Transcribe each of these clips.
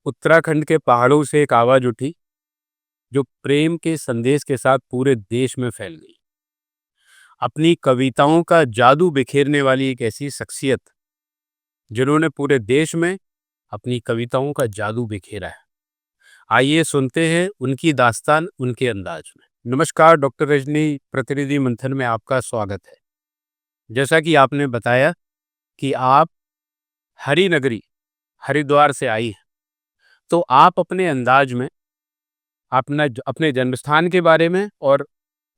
उत्तराखंड के पहाड़ों से एक आवाज उठी जो प्रेम के संदेश के साथ पूरे देश में फैल गई। अपनी कविताओं का जादू बिखेरने वाली एक ऐसी शख्सियत जिन्होंने पूरे देश में अपनी कविताओं का जादू बिखेरा है। आइए सुनते हैं उनकी दास्तान उनके अंदाज में। नमस्कार डॉक्टर रजनी, प्रतिनिधि मंथन में आपका स्वागत है। जैसा कि आपने बताया कि आप हरिनगरी हरिद्वार से आई हैं, तो आप अपने अंदाज में अपने जन्म स्थान के बारे में और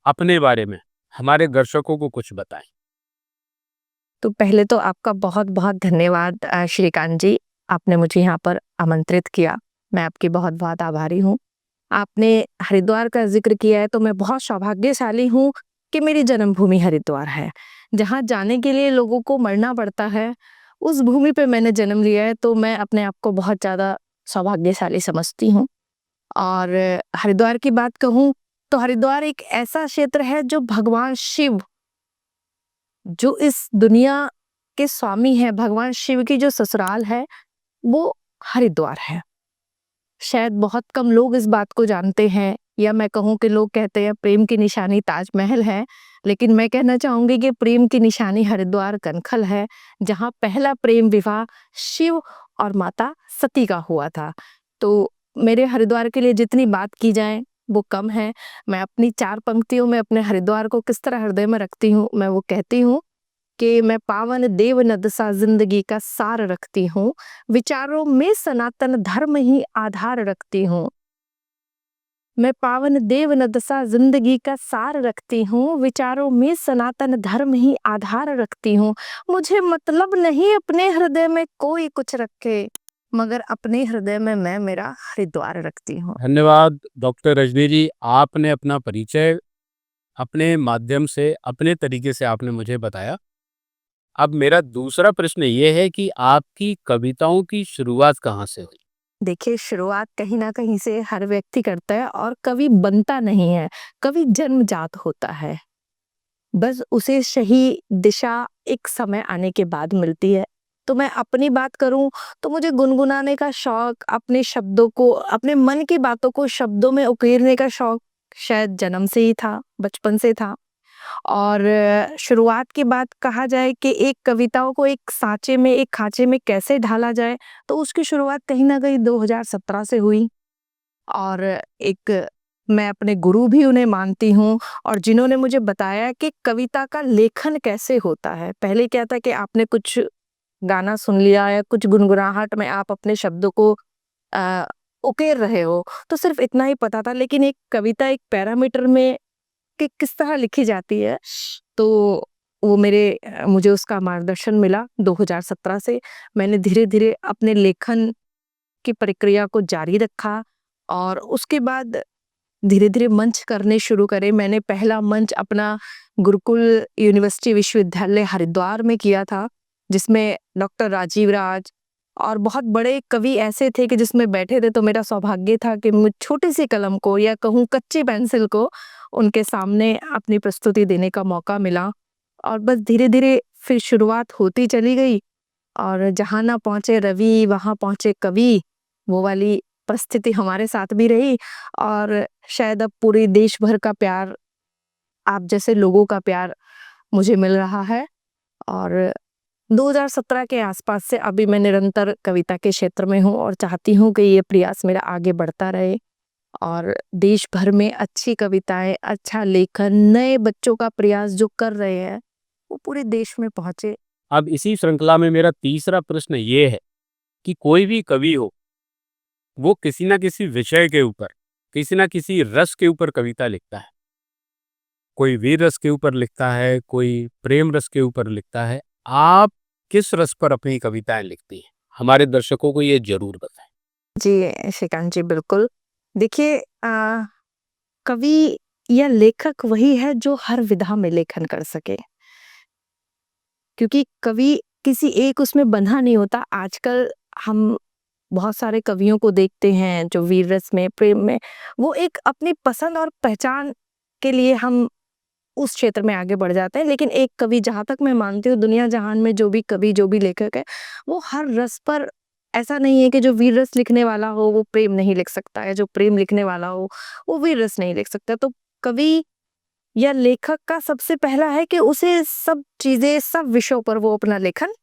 अपने बारे में हमारे दर्शकों को कुछ बताएं। तो पहले तो आपका बहुत बहुत धन्यवाद श्रीकांत जी, आपने मुझे यहाँ पर आमंत्रित किया। मैं आपकी बहुत बहुत आभारी हूँ। आपने हरिद्वार का जिक्र किया है तो मैं बहुत सौभाग्यशाली हूँ कि मेरी जन्मभूमि हरिद्वार है। जहाँ जाने के लिए लोगों को मरना पड़ता है, उस भूमि पे मैंने जन्म लिया है, तो मैं अपने आप को बहुत ज़्यादा सौभाग्यशाली समझती हूँ। और हरिद्वार की बात कहूँ तो हरिद्वार एक ऐसा क्षेत्र है जो भगवान शिव, जो इस दुनिया के स्वामी है, भगवान शिव की जो ससुराल है वो हरिद्वार है। शायद बहुत कम लोग इस बात को जानते हैं, या मैं कहूँ कि लोग कहते हैं प्रेम की निशानी ताजमहल है, लेकिन मैं कहना चाहूंगी कि प्रेम की निशानी हरिद्वार कनखल है, जहाँ पहला प्रेम विवाह शिव और माता सती का हुआ था। तो मेरे हरिद्वार के लिए जितनी बात की जाए वो कम है। मैं अपनी 4 पंक्तियों में अपने हरिद्वार को किस तरह हृदय में रखती हूँ, मैं वो कहती हूँ कि मैं पावन देव नद सा जिंदगी का सार रखती हूँ, विचारों में सनातन धर्म ही आधार रखती हूँ। मैं पावन देव नद सा जिंदगी का सार रखती हूँ, विचारों में सनातन धर्म ही आधार रखती हूँ। मुझे मतलब नहीं अपने हृदय में कोई कुछ रखे, मगर अपने हृदय में मैं मेरा हरिद्वार रखती हूँ। धन्यवाद डॉक्टर रजनी जी, आपने अपना परिचय अपने माध्यम से अपने तरीके से आपने मुझे बताया। अब मेरा दूसरा प्रश्न ये है कि आपकी कविताओं की शुरुआत कहाँ से हुई? देखिए, शुरुआत कहीं ना कहीं से हर व्यक्ति करता है, और कवि बनता नहीं है, कवि जन्मजात होता है। बस उसे सही दिशा एक समय आने के बाद मिलती है। तो मैं अपनी बात करूं तो मुझे गुनगुनाने का शौक, अपने शब्दों को, अपने मन की बातों को शब्दों में उकेरने का शौक शायद जन्म से ही था, बचपन से था। और शुरुआत की बात कहा जाए कि एक कविताओं को एक सांचे में, एक खांचे में कैसे ढाला जाए, तो उसकी शुरुआत कहीं ना कहीं 2017 से हुई। और एक मैं अपने गुरु भी उन्हें मानती हूँ, और जिन्होंने मुझे बताया कि कविता का लेखन कैसे होता है। पहले क्या था कि आपने कुछ गाना सुन लिया या कुछ गुनगुनाहट में आप अपने शब्दों को आ, उकेर रहे हो, तो सिर्फ इतना ही पता था। लेकिन एक कविता एक पैरामीटर में कि किस तरह लिखी जाती है, तो वो मुझे उसका मार्गदर्शन मिला 2017 से। मैंने धीरे धीरे अपने लेखन की प्रक्रिया को जारी रखा, और उसके बाद धीरे धीरे मंच करने शुरू करे। मैंने पहला मंच अपना गुरुकुल यूनिवर्सिटी विश्वविद्यालय हरिद्वार में किया था, जिसमें डॉक्टर राजीव राज और बहुत बड़े कवि ऐसे थे कि जिसमें बैठे थे। तो मेरा सौभाग्य था कि मुझ छोटी सी कलम को, या कहूँ कच्ची पेंसिल को, उनके सामने अपनी प्रस्तुति देने का मौका मिला। और बस धीरे धीरे फिर शुरुआत होती चली गई, और जहाँ ना पहुँचे रवि वहाँ पहुँचे कवि, वो वाली परिस्थिति हमारे साथ भी रही। और शायद अब पूरे देश भर का प्यार, आप जैसे लोगों का प्यार मुझे मिल रहा है। और 2017 के आसपास से अभी मैं निरंतर कविता के क्षेत्र में हूँ, और चाहती हूँ कि ये प्रयास मेरा आगे बढ़ता रहे, और देश भर में अच्छी कविताएं, अच्छा लेखन, नए बच्चों का प्रयास जो कर रहे हैं, वो पूरे देश में पहुंचे। अब इसी श्रृंखला में मेरा तीसरा प्रश्न ये है कि कोई भी कवि हो, वो किसी ना किसी विषय के ऊपर, किसी ना किसी रस के ऊपर कविता लिखता है। कोई वीर रस के ऊपर लिखता है, कोई प्रेम रस के ऊपर लिखता है। आप किस रस पर अपनी कविताएं लिखती हैं? हमारे दर्शकों को ये जरूर बताएं। जी श्रीकांत जी, बिल्कुल। देखिए, कवि या लेखक वही है जो हर विधा में लेखन कर सके, क्योंकि कवि किसी एक उसमें बंधा नहीं होता। आजकल हम बहुत सारे कवियों को देखते हैं जो वीर रस में, प्रेम में, वो एक अपनी पसंद और पहचान के लिए हम उस क्षेत्र में आगे बढ़ जाते हैं। लेकिन एक कवि, जहाँ तक मैं मानती हूँ, दुनिया जहान में जो भी कवि, जो भी लेखक है, वो हर रस पर ऐसा नहीं है कि जो वीर रस लिखने वाला हो वो प्रेम नहीं लिख सकता है, जो प्रेम लिखने वाला हो वो वीर रस नहीं लिख सकता। तो कवि या लेखक का सबसे पहला है कि उसे सब चीजें, सब विषयों पर वो अपना लेखन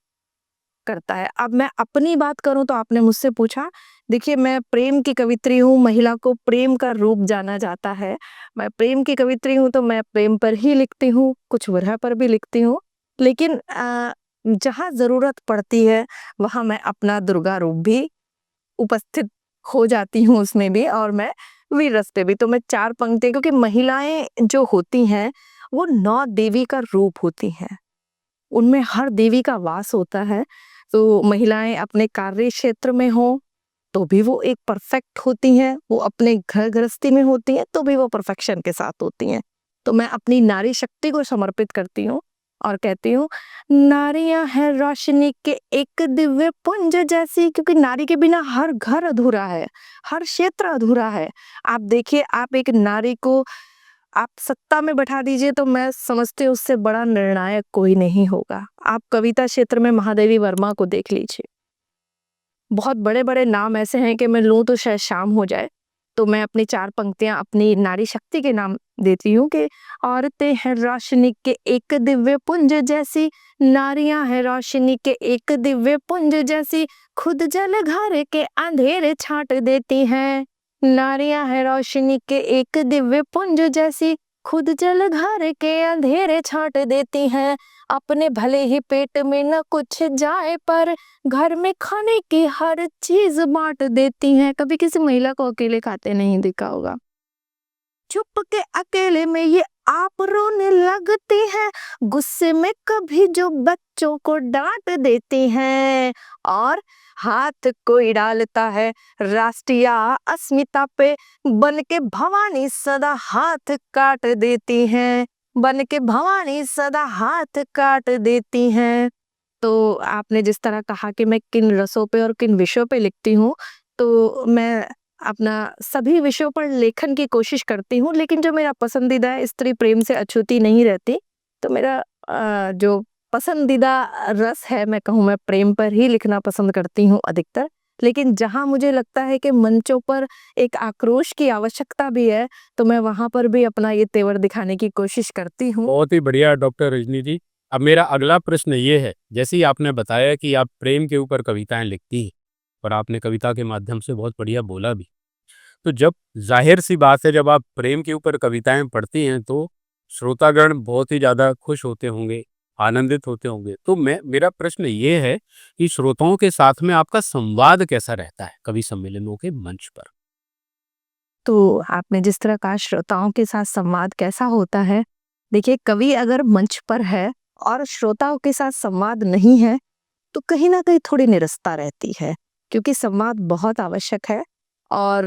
करता है। अब मैं अपनी बात करूं तो आपने मुझसे पूछा, देखिए मैं प्रेम की कवित्री हूँ, महिला को प्रेम का रूप जाना जाता है। मैं प्रेम की कवित्री हूँ तो मैं प्रेम पर ही लिखती हूँ, कुछ विरह पर भी लिखती हूँ। लेकिन जहाँ ज़रूरत पड़ती है वहाँ मैं अपना दुर्गा रूप भी उपस्थित हो जाती हूँ उसमें भी, और मैं वीर रस पे भी। तो मैं 4 पंक्तियाँ, क्योंकि महिलाएँ जो होती हैं वो 9 देवी का रूप होती हैं। उनमें हर देवी का वास होता है। तो महिलाएँ अपने कार्य क्षेत्र में हों, तो भी वो एक परफेक्ट होती हैं, वो अपने घर गृहस्थी में होती हैं, तो भी वो परफेक्शन के साथ होती हैं। तो मैं अपनी नारी शक्ति को समर्पित करती हूँ और कहती हूँ, नारियाँ हैं रोशनी के एक दिव्य पुंज जैसी, क्योंकि नारी के बिना हर घर अधूरा है, हर क्षेत्र अधूरा है। आप देखिए, आप एक नारी को आप सत्ता में बैठा दीजिए तो मैं समझती हूँ उससे बड़ा निर्णायक कोई नहीं होगा। आप कविता क्षेत्र में महादेवी वर्मा को देख लीजिए। बहुत बड़े-बड़े नाम ऐसे हैं कि मैं लूँ तो शायद शाम हो जाए। तो मैं अपनी 4 पंक्तियाँ अपनी नारी शक्ति के नाम देती हूँ कि औरतें हैं रोशनी के एक दिव्य पुंज जैसी, नारियाँ हैं रोशनी के एक दिव्य पुंज जैसी, खुद जल घर के अंधेरे छाँट देती हैं। नारियाँ हैं रोशनी के एक दिव्य पुंज जैसी, खुद जल घर के अंधेरे छाँट देती हैं। अपने भले ही पेट में न कुछ जाए पर घर में खाने की हर चीज बांट देती हैं। कभी किसी महिला को अकेले खाते नहीं देखा होगा। चुप के अकेले में ये आप रोने लगती हैं, गुस्से में कभी जो बच्चों को डांट देती हैं, और हाथ कोई डालता है राष्ट्रीय अस्मिता पे, बन के भवानी सदा हाथ काट देती हैं, बन के भवानी सदा हाथ काट देती हैं। तो आपने जिस तरह कहा कि मैं किन रसों पे और किन विषयों पे लिखती हूँ, तो मैं अपना सभी विषयों पर लेखन की कोशिश करती हूँ, लेकिन जो मेरा पसंदीदा है, स्त्री प्रेम से अछूती नहीं रहती। तो मेरा जो पसंदीदा रस है, मैं कहूँ, मैं प्रेम पर ही लिखना पसंद करती हूँ अधिकतर। लेकिन जहाँ मुझे लगता है कि मंचों पर एक आक्रोश की आवश्यकता भी है, तो मैं वहाँ पर भी अपना ये तेवर दिखाने की कोशिश करती हूँ। बहुत ही बढ़िया डॉक्टर रजनी जी। अब मेरा अगला प्रश्न ये है, जैसे ही आपने बताया कि आप प्रेम के ऊपर कविताएं लिखती हैं और आपने कविता के माध्यम से बहुत बढ़िया बोला भी, तो जब जाहिर सी बात है जब आप प्रेम के ऊपर कविताएं पढ़ती हैं तो श्रोतागण बहुत ही ज़्यादा खुश होते होंगे, आनंदित होते होंगे। तो मेरा प्रश्न ये है कि श्रोताओं के साथ में आपका संवाद कैसा रहता है कवि सम्मेलनों के मंच पर? तो आपने जिस तरह कहा श्रोताओं के साथ संवाद कैसा होता है, देखिए कवि अगर मंच पर है और श्रोताओं के साथ संवाद नहीं है, तो कहीं न कहीं थोड़ी निरस्ता रहती है, क्योंकि संवाद बहुत आवश्यक है। और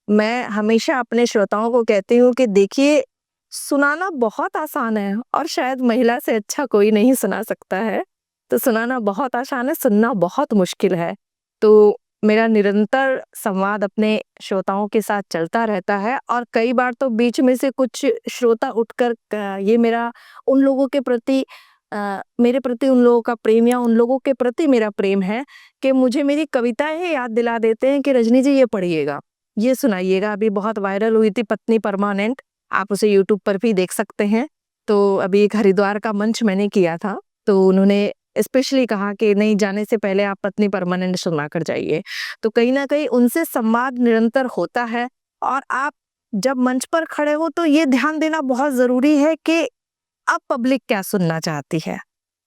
मैं हमेशा अपने श्रोताओं को कहती हूँ कि देखिए, सुनाना बहुत आसान है और शायद महिला से अच्छा कोई नहीं सुना सकता है। तो सुनाना बहुत आसान है, सुनना बहुत मुश्किल है। तो मेरा निरंतर संवाद अपने श्रोताओं के साथ चलता रहता है, और कई बार तो बीच में से कुछ श्रोता उठकर ये मेरा उन लोगों के प्रति मेरे प्रति उन लोगों का प्रेम या उन लोगों के प्रति मेरा प्रेम है कि मुझे मेरी कविताएँ ही याद दिला देते हैं कि रजनी जी ये पढ़िएगा, ये सुनाइएगा। अभी बहुत वायरल हुई थी पत्नी परमानेंट, आप उसे यूट्यूब पर भी देख सकते हैं। तो अभी एक हरिद्वार का मंच मैंने किया था, तो उन्होंने स्पेशली कहा कि नहीं, जाने से पहले आप पत्नी परमानेंट सुना कर जाइए। तो कहीं न कहीं उनसे संवाद निरंतर होता है, और आप जब मंच पर खड़े हो तो ये ध्यान देना बहुत ज़रूरी है कि अब पब्लिक क्या सुनना चाहती है।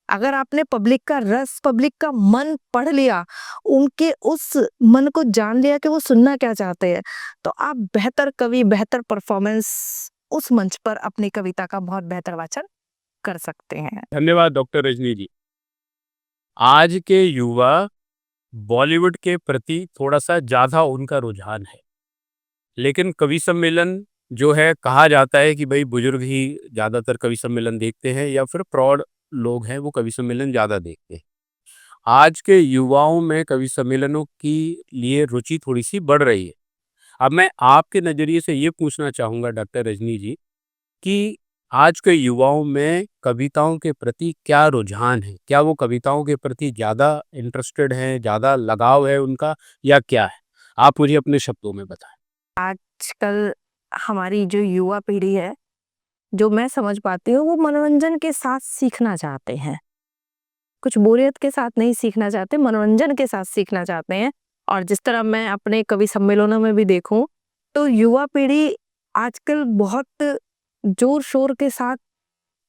अगर आपने पब्लिक का रस, पब्लिक का मन पढ़ लिया, उनके उस मन को जान लिया कि वो सुनना क्या चाहते हैं, तो आप बेहतर कवि, बेहतर परफॉर्मेंस उस मंच पर अपनी कविता का बहुत बेहतर वाचन कर सकते हैं। धन्यवाद डॉक्टर रजनी जी। आज के युवा बॉलीवुड के प्रति थोड़ा-सा ज़्यादा उनका रुझान है। लेकिन कवि सम्मेलन जो है, कहा जाता है कि भई बुजुर्ग ही ज़्यादातर कवि सम्मेलन देखते हैं या फिर प्रौढ़ लोग हैं वो कवि सम्मेलन ज़्यादा देखते हैं। आज के युवाओं में कवि सम्मेलनों की लिए रुचि थोड़ी-सी बढ़ रही है। अब मैं आपके नज़रिए से ये पूछना चाहूँगा डॉक्टर रजनी जी कि आज के युवाओं में कविताओं के प्रति क्या रुझान है? क्या वो कविताओं के प्रति ज़्यादा इंटरेस्टेड हैं, ज़्यादा लगाव है उनका या क्या है? आप मुझे अपने शब्दों में बताएँ। आजकल हमारी जो युवा पीढ़ी है, जो मैं समझ पाती हूँ, वो मनोरंजन के साथ सीखना चाहते हैं। कुछ बोरियत के साथ नहीं सीखना चाहते, मनोरंजन के साथ सीखना चाहते हैं। और जिस तरह मैं अपने कवि सम्मेलनों में भी देखूँ, तो युवा पीढ़ी आजकल बहुत जोर-शोर के साथ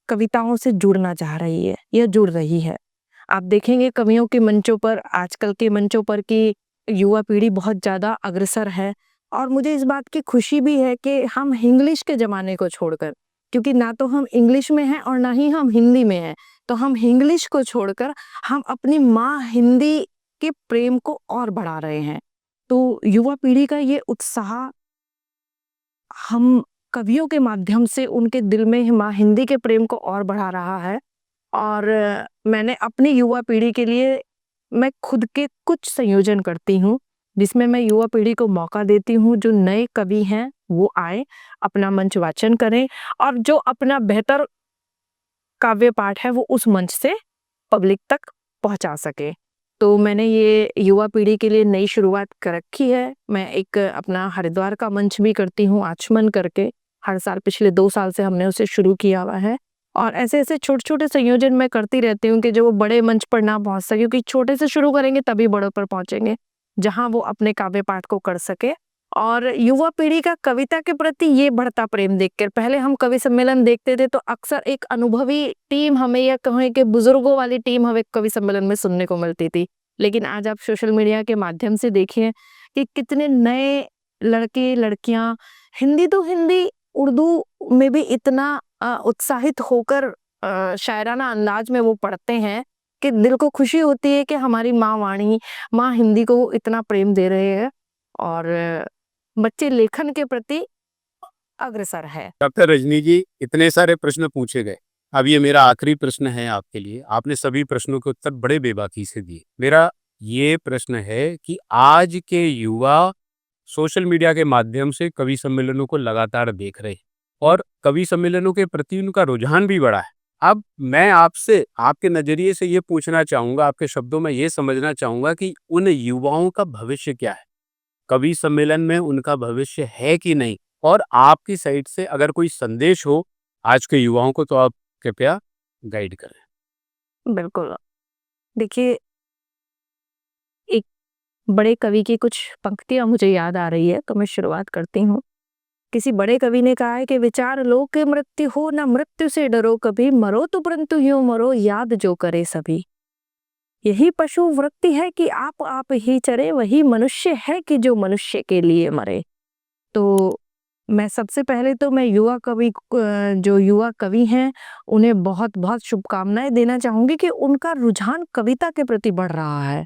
कविताओं से जुड़ना चाह रही है या जुड़ रही है। आप देखेंगे कवियों के मंचों पर, आजकल के मंचों पर कि युवा पीढ़ी बहुत ज़्यादा अग्रसर है। और मुझे इस बात की खुशी भी है कि हम इंग्लिश के ज़माने को छोड़कर, क्योंकि ना तो हम इंग्लिश में हैं और ना ही हम हिंदी में हैं, तो हम इंग्लिश को छोड़कर हम अपनी माँ हिंदी के प्रेम को और बढ़ा रहे हैं। तो युवा पीढ़ी का ये उत्साह हम कवियों के माध्यम से उनके दिल में माँ हिंदी के प्रेम को और बढ़ा रहा है। और मैंने अपनी युवा पीढ़ी के लिए मैं खुद के कुछ संयोजन करती हूँ, जिसमें मैं युवा पीढ़ी को मौका देती हूँ, जो नए कवि हैं वो आएँ, अपना मंच वाचन करें और जो अपना बेहतर काव्य पाठ है वो उस मंच से पब्लिक तक पहुँचा सके। तो मैंने ये युवा पीढ़ी के लिए नई शुरुआत कर रखी है। मैं एक अपना हरिद्वार का मंच भी करती हूँ आचमन करके, हर साल पिछले 2 साल से हमने उसे शुरू किया हुआ है। और ऐसे-ऐसे छोटे-छोटे संयोजन मैं करती रहती हूँ कि जो वो बड़े मंच पर ना पहुँच सके, क्योंकि छोटे से शुरू करेंगे तभी बड़ों पर पहुँचेंगे, जहाँ वो अपने काव्य पाठ को कर सके। और युवा पीढ़ी का कविता के प्रति ये बढ़ता प्रेम देखकर, पहले हम कवि सम्मेलन देखते थे तो अक्सर एक अनुभवी टीम हमें, या कहें कि बुजुर्गों वाली टीम हमें कवि सम्मेलन में सुनने को मिलती थी। लेकिन आज आप सोशल मीडिया के माध्यम से देखिए कि कितने नए लड़के लड़कियां हिंदी तो हिंदी, उर्दू में भी इतना उत्साहित होकर शायराना अंदाज में वो पढ़ते हैं कि दिल को खुशी होती है कि हमारी माँ वाणी, माँ हिंदी को इतना प्रेम दे रहे हैं। और बच्चे लेखन के प्रति अग्रसर है। डॉक्टर रजनी जी, इतने सारे प्रश्न पूछे गए। अब ये मेरा आखिरी प्रश्न है आपके लिए। आपने सभी प्रश्नों के उत्तर बड़े बेबाकी से दिए। मेरा ये प्रश्न है कि आज के युवा सोशल मीडिया के माध्यम से कवि सम्मेलनों को लगातार देख रहे हैं और कवि सम्मेलनों के प्रति उनका रुझान भी बढ़ा है। अब मैं आपसे आपके नज़रिए से ये पूछना चाहूँगा, आपके शब्दों में ये समझना चाहूँगा कि उन युवाओं का भविष्य क्या है? कवि सम्मेलन में उनका भविष्य है कि नहीं? और आपकी साइड से अगर कोई संदेश हो आज के युवाओं को तो आप कृपया गाइड करें। बिल्कुल। देखिए, एक बड़े कवि की कुछ पंक्तियाँ मुझे याद आ रही है, तो मैं शुरुआत करती हूँ। किसी बड़े कवि ने कहा है कि विचार लो कि मृत्यु हो, ना मृत्यु से डरो कभी, मरो तो परंतु यूँ मरो, याद जो करे सभी। यही पशु वृत्ति है कि आप ही चरे, वही मनुष्य है कि जो मनुष्य के लिए मरे। तो मैं सबसे पहले तो मैं युवा कवि जो युवा कवि हैं, उन्हें बहुत-बहुत शुभकामनाएँ देना चाहूँगी कि उनका रुझान कविता के प्रति बढ़ रहा है।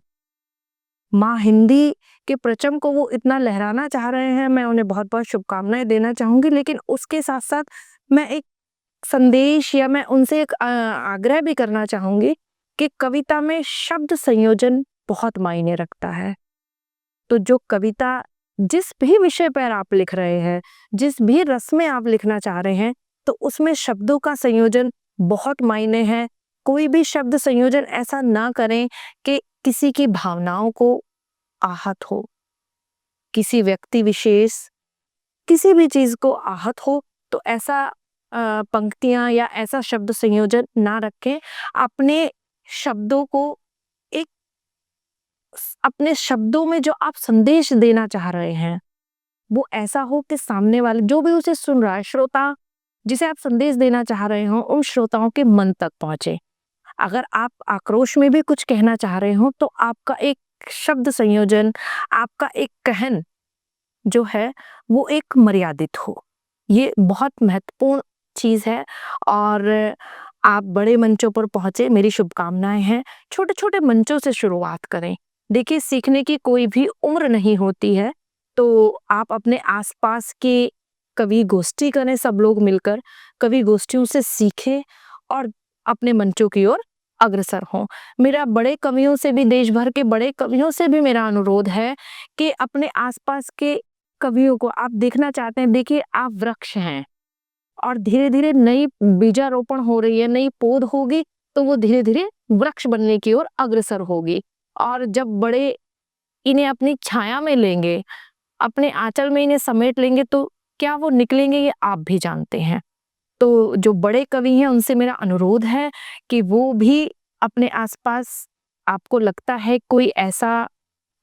माँ हिंदी के परचम को वो इतना लहराना चाह रहे हैं, मैं उन्हें बहुत-बहुत शुभकामनाएँ देना चाहूँगी। लेकिन उसके साथ-साथ मैं एक संदेश, या मैं उनसे एक आग्रह भी करना चाहूँगी कि कविता में शब्द संयोजन बहुत मायने रखता है। तो जो कविता जिस भी विषय पर आप लिख रहे हैं, जिस भी रस में आप लिखना चाह रहे हैं, तो उसमें शब्दों का संयोजन बहुत मायने है। कोई भी शब्द संयोजन ऐसा ना करें कि किसी की भावनाओं को आहत हो, किसी व्यक्ति विशेष, किसी भी चीज़ को आहत हो, तो ऐसा पंक्तियाँ या ऐसा शब्द संयोजन ना रखें। अपने शब्दों को एक अपने शब्दों में जो आप संदेश देना चाह रहे हैं, वो ऐसा हो कि सामने वाले जो भी उसे सुन रहा है, श्रोता जिसे आप संदेश देना चाह रहे हो, उन श्रोताओं के मन तक पहुँचे। अगर आप आक्रोश में भी कुछ कहना चाह रहे हो, तो आपका एक शब्द संयोजन, आपका एक कहन जो है, वो एक मर्यादित हो। ये बहुत महत्वपूर्ण चीज़ है। और आप बड़े मंचों पर पहुँचे, मेरी शुभकामनाएँ हैं। छोटे-छोटे मंचों से शुरुआत करें। देखिए, सीखने की कोई भी उम्र नहीं होती है, तो आप अपने आस-पास के कवि गोष्ठी करें, सब लोग मिलकर कवि गोष्ठियों से सीखें और अपने मंचों की ओर अग्रसर हों। मेरा बड़े कवियों से भी, देश भर के बड़े कवियों से भी मेरा अनुरोध है कि अपने आस-पास के कवियों को आप देखना चाहते हैं, देखिए आप वृक्ष हैं और धीरे-धीरे नई बीजारोपण हो रही है, नई पौध होगी, तो वो धीरे-धीरे वृक्ष बनने की ओर अग्रसर होगी। और जब बड़े इन्हें अपनी छाया में लेंगे, अपने आँचल में इन्हें समेट लेंगे, तो क्या वो निकलेंगे ये आप भी जानते हैं। तो जो बड़े कवि हैं उनसे मेरा अनुरोध है कि वो भी अपने आस-पास आपको लगता है कोई ऐसा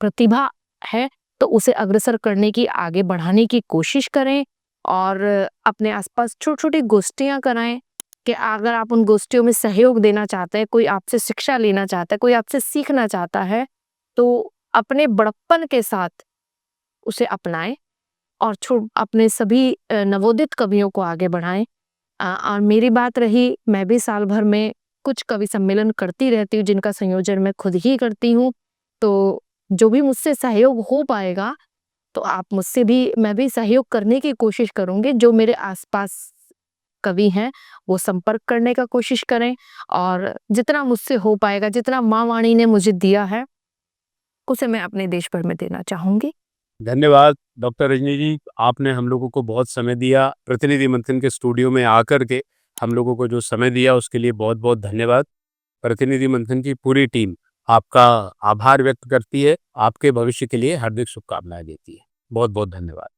प्रतिभा है, तो उसे अग्रसर करने की, आगे बढ़ाने की कोशिश करें और अपने आस-पास छोटी-छोटी गोष्ठियाँ कराएँ कि अगर आप उन गोष्ठियों में सहयोग देना चाहते हैं, कोई आपसे शिक्षा लेना चाहता है, कोई आपसे सीखना चाहता है, तो अपने बड़प्पन के साथ उसे अपनाएँ और अपने सभी नवोदित कवियों को आगे बढ़ाएँ। और मेरी बात रही, मैं भी साल भर में कुछ कवि सम्मेलन करती रहती हूँ, जिनका संयोजन मैं खुद ही करती हूँ। तो जो भी मुझसे सहयोग हो पाएगा, तो आप मुझसे भी मैं भी सहयोग करने की कोशिश करूँगी। जो मेरे आस-पास कवि हैं, वो संपर्क करने का कोशिश करें और जितना मुझसे हो पाएगा, जितना माँ वाणी ने मुझे दिया है, उसे मैं अपने देश भर में देना चाहूँगी। धन्यवाद डॉक्टर रजनी जी, आपने हम लोगों को बहुत समय दिया, प्रतिनिधि मंथन के स्टूडियो में आकर के हम लोगों को जो समय दिया उसके लिए बहुत-बहुत धन्यवाद। प्रतिनिधि मंथन की पूरी टीम आपका आभार व्यक्त करती है, आपके भविष्य के लिए हार्दिक शुभकामनाएँ देती है। बहुत-बहुत धन्यवाद।